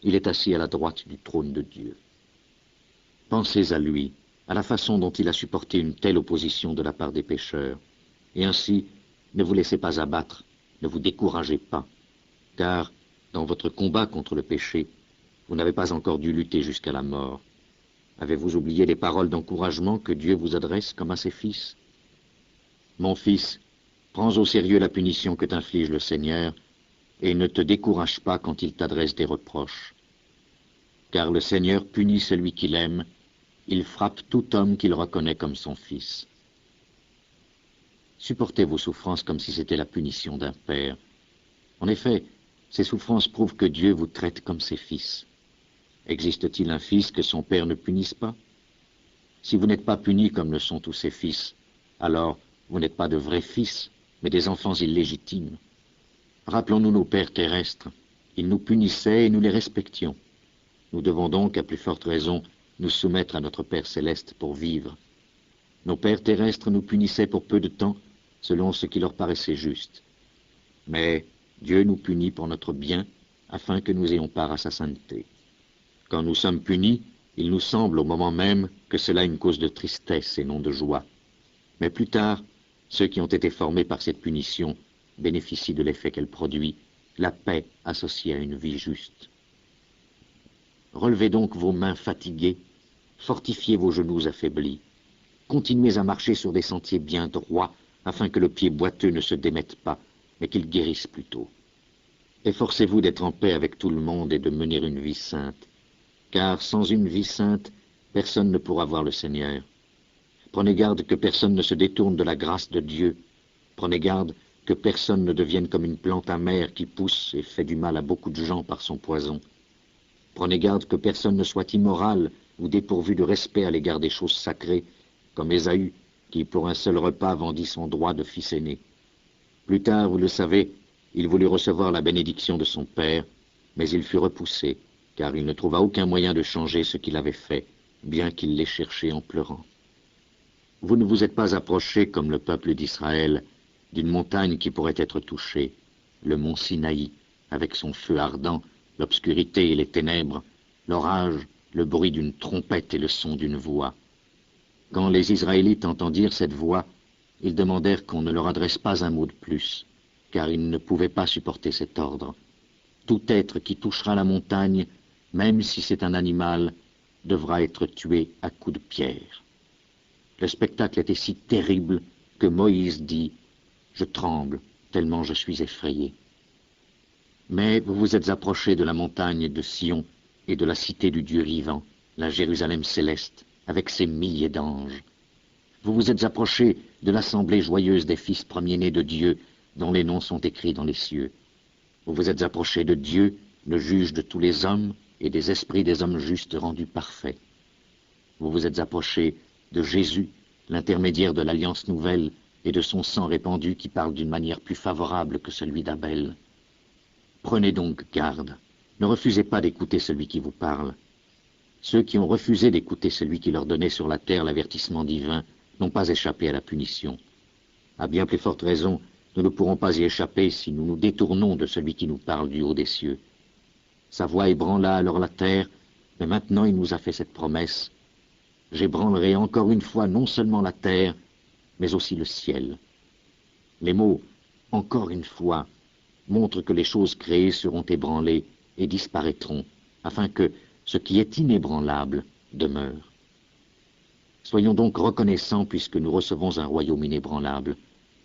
il est assis à la droite du trône de Dieu. Pensez à lui, à la façon dont il a supporté une telle opposition de la part des pécheurs. Et ainsi, ne vous laissez pas abattre, ne vous découragez pas, car, dans votre combat contre le péché, vous n'avez pas encore dû lutter jusqu'à la mort. Avez-vous oublié les paroles d'encouragement que Dieu vous adresse comme à ses fils? Mon fils, prends au sérieux la punition que t'inflige le Seigneur, et ne te décourage pas quand il t'adresse des reproches. Car le Seigneur punit celui qu'il aime, il frappe tout homme qu'il reconnaît comme son fils. Supportez vos souffrances comme si c'était la punition d'un père. En effet, ces souffrances prouvent que Dieu vous traite comme ses fils. Existe-t-il un fils que son père ne punisse pas? Si vous n'êtes pas punis comme le sont tous ses fils, alors vous n'êtes pas de vrais fils, mais des enfants illégitimes. Rappelons-nous nos pères terrestres. Ils nous punissaient et nous les respections. Nous devons donc, à plus forte raison, nous soumettre à notre Père céleste pour vivre. Nos pères terrestres nous punissaient pour peu de temps, selon ce qui leur paraissait juste. Mais Dieu nous punit pour notre bien, afin que nous ayons part à sa sainteté. Quand nous sommes punis, il nous semble au moment même que c'est là une cause de tristesse et non de joie. Mais plus tard, ceux qui ont été formés par cette punition bénéficient de l'effet qu'elle produit, la paix associée à une vie juste. Relevez donc vos mains fatiguées, fortifiez vos genoux affaiblis, continuez à marcher sur des sentiers bien droits, afin que le pied boiteux ne se démette pas, mais qu'il guérisse plutôt. Efforcez-vous d'être en paix avec tout le monde et de mener une vie sainte, car sans une vie sainte, personne ne pourra voir le Seigneur. Prenez garde que personne ne se détourne de la grâce de Dieu. Prenez garde que personne ne devienne comme une plante amère qui pousse et fait du mal à beaucoup de gens par son poison. Prenez garde que personne ne soit immoral ou dépourvu de respect à l'égard des choses sacrées, comme Ésaü, qui pour un seul repas vendit son droit de fils aîné. Plus tard, vous le savez, il voulut recevoir la bénédiction de son père, mais il fut repoussé, car il ne trouva aucun moyen de changer ce qu'il avait fait, bien qu'il l'ait cherché en pleurant. Vous ne vous êtes pas approché, comme le peuple d'Israël, d'une montagne qui pourrait être touchée, le mont Sinaï, avec son feu ardent, l'obscurité et les ténèbres, l'orage, le bruit d'une trompette et le son d'une voix. Quand les Israélites entendirent cette voix, ils demandèrent qu'on ne leur adresse pas un mot de plus, car ils ne pouvaient pas supporter cet ordre. Tout être qui touchera la montagne, même si c'est un animal, devra être tué à coups de pierre. Le spectacle était si terrible que Moïse dit « Je tremble, tellement je suis effrayé ». Mais vous vous êtes approchés de la montagne de Sion et de la cité du Dieu vivant, la Jérusalem céleste, avec ses milliers d'anges. Vous vous êtes approchés de l'assemblée joyeuse des fils premiers-nés de Dieu, dont les noms sont écrits dans les cieux. Vous vous êtes approchés de Dieu, le juge de tous les hommes, et des esprits des hommes justes rendus parfaits. Vous vous êtes approchés de Jésus, l'intermédiaire de l'alliance nouvelle, et de son sang répandu qui parle d'une manière plus favorable que celui d'Abel. Prenez donc garde, ne refusez pas d'écouter celui qui vous parle. Ceux qui ont refusé d'écouter celui qui leur donnait sur la terre l'avertissement divin n'ont pas échappé à la punition. À bien plus forte raison, nous ne pourrons pas y échapper si nous nous détournons de celui qui nous parle du haut des cieux. Sa voix ébranla alors la terre, mais maintenant il nous a fait cette promesse. J'ébranlerai encore une fois non seulement la terre, mais aussi le ciel. Les mots « encore une fois » montrent que les choses créées seront ébranlées et disparaîtront, afin que ce qui est inébranlable demeure. Soyons donc reconnaissants puisque nous recevons un royaume inébranlable.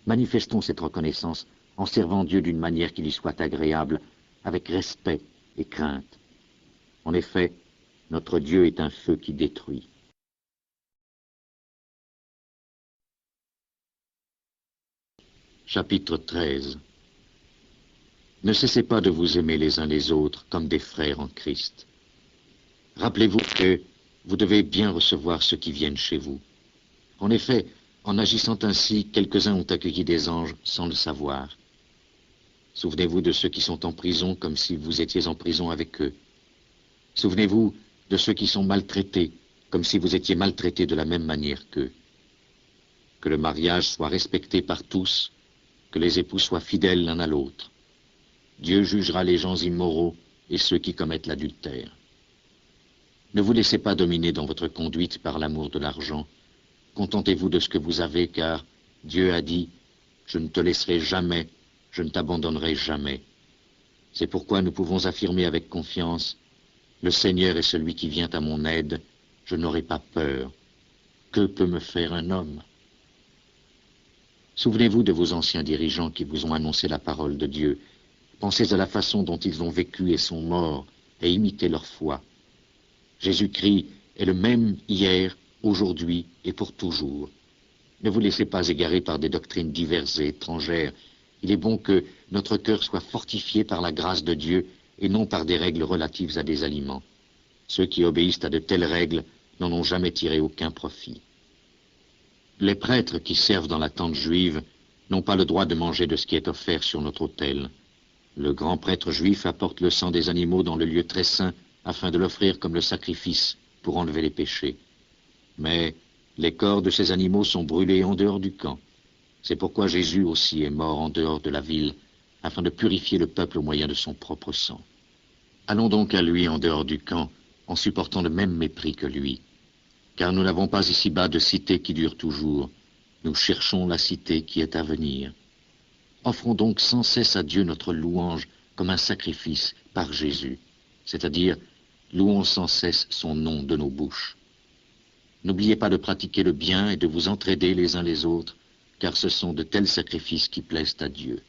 Manifestons cette reconnaissance en servant Dieu d'une manière qui lui soit agréable, avec respect et crainte. En effet, notre Dieu est un feu qui détruit. Chapitre 13. Ne cessez pas de vous aimer les uns les autres comme des frères en Christ. Rappelez-vous que vous devez bien recevoir ceux qui viennent chez vous. En effet, en agissant ainsi, quelques-uns ont accueilli des anges sans le savoir. Souvenez-vous de ceux qui sont en prison comme si vous étiez en prison avec eux. Souvenez-vous de ceux qui sont maltraités comme si vous étiez maltraités de la même manière qu'eux. Que le mariage soit respecté par tous, que les époux soient fidèles l'un à l'autre. Dieu jugera les gens immoraux et ceux qui commettent l'adultère. Ne vous laissez pas dominer dans votre conduite par l'amour de l'argent. Contentez-vous de ce que vous avez, car Dieu a dit « Je ne te laisserai jamais, je ne t'abandonnerai jamais ». C'est pourquoi nous pouvons affirmer avec confiance « Le Seigneur est celui qui vient à mon aide, je n'aurai pas peur. Que peut me faire un homme ?» Souvenez-vous de vos anciens dirigeants qui vous ont annoncé la parole de Dieu. Pensez à la façon dont ils ont vécu et sont morts, et imitez leur foi. Jésus-Christ est le même hier, aujourd'hui et pour toujours. Ne vous laissez pas égarer par des doctrines diverses et étrangères. Il est bon que notre cœur soit fortifié par la grâce de Dieu et non par des règles relatives à des aliments. Ceux qui obéissent à de telles règles n'en ont jamais tiré aucun profit. Les prêtres qui servent dans la tente juive n'ont pas le droit de manger de ce qui est offert sur notre autel. Le grand prêtre juif apporte le sang des animaux dans le lieu très saint afin de l'offrir comme le sacrifice pour enlever les péchés. Mais les corps de ces animaux sont brûlés en dehors du camp. C'est pourquoi Jésus aussi est mort en dehors de la ville, afin de purifier le peuple au moyen de son propre sang. Allons donc à lui en dehors du camp, en supportant le même mépris que lui. Car nous n'avons pas ici-bas de cité qui dure toujours. Nous cherchons la cité qui est à venir. Offrons donc sans cesse à Dieu notre louange comme un sacrifice par Jésus, c'est-à-dire louons sans cesse son nom de nos bouches. N'oubliez pas de pratiquer le bien et de vous entraider les uns les autres, car ce sont de tels sacrifices qui plaisent à Dieu.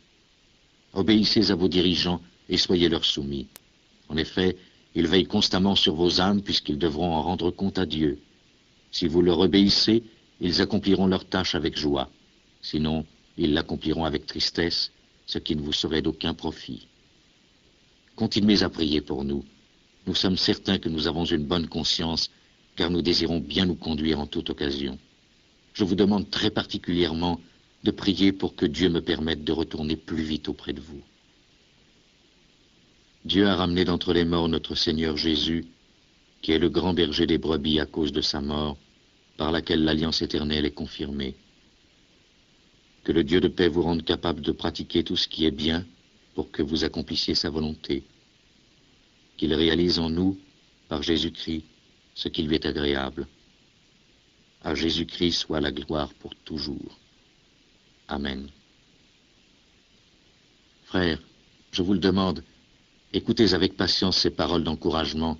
Obéissez à vos dirigeants et soyez leur soumis. En effet, ils veillent constamment sur vos âmes puisqu'ils devront en rendre compte à Dieu. Si vous leur obéissez, ils accompliront leur tâche avec joie. Sinon, ils l'accompliront avec tristesse, ce qui ne vous serait d'aucun profit. Continuez à prier pour nous. Nous sommes certains que nous avons une bonne conscience, car nous désirons bien nous conduire en toute occasion. Je vous demande très particulièrement de prier pour que Dieu me permette de retourner plus vite auprès de vous. Dieu a ramené d'entre les morts notre Seigneur Jésus, qui est le grand berger des brebis à cause de sa mort, par laquelle l'alliance éternelle est confirmée. Que le Dieu de paix vous rende capable de pratiquer tout ce qui est bien pour que vous accomplissiez sa volonté. Qu'il réalise en nous, par Jésus-Christ, ce qui lui est agréable. À Jésus-Christ soit la gloire pour toujours. Amen. Frères, je vous le demande, écoutez avec patience ces paroles d'encouragement,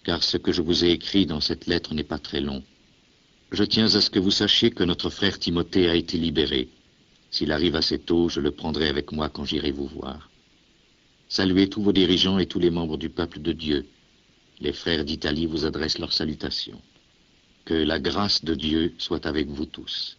car ce que je vous ai écrit dans cette lettre n'est pas très long. Je tiens à ce que vous sachiez que notre frère Timothée a été libéré. S'il arrive assez tôt, je le prendrai avec moi quand j'irai vous voir. Saluez tous vos dirigeants et tous les membres du peuple de Dieu. Les frères d'Italie vous adressent leurs salutations. Que la grâce de Dieu soit avec vous tous.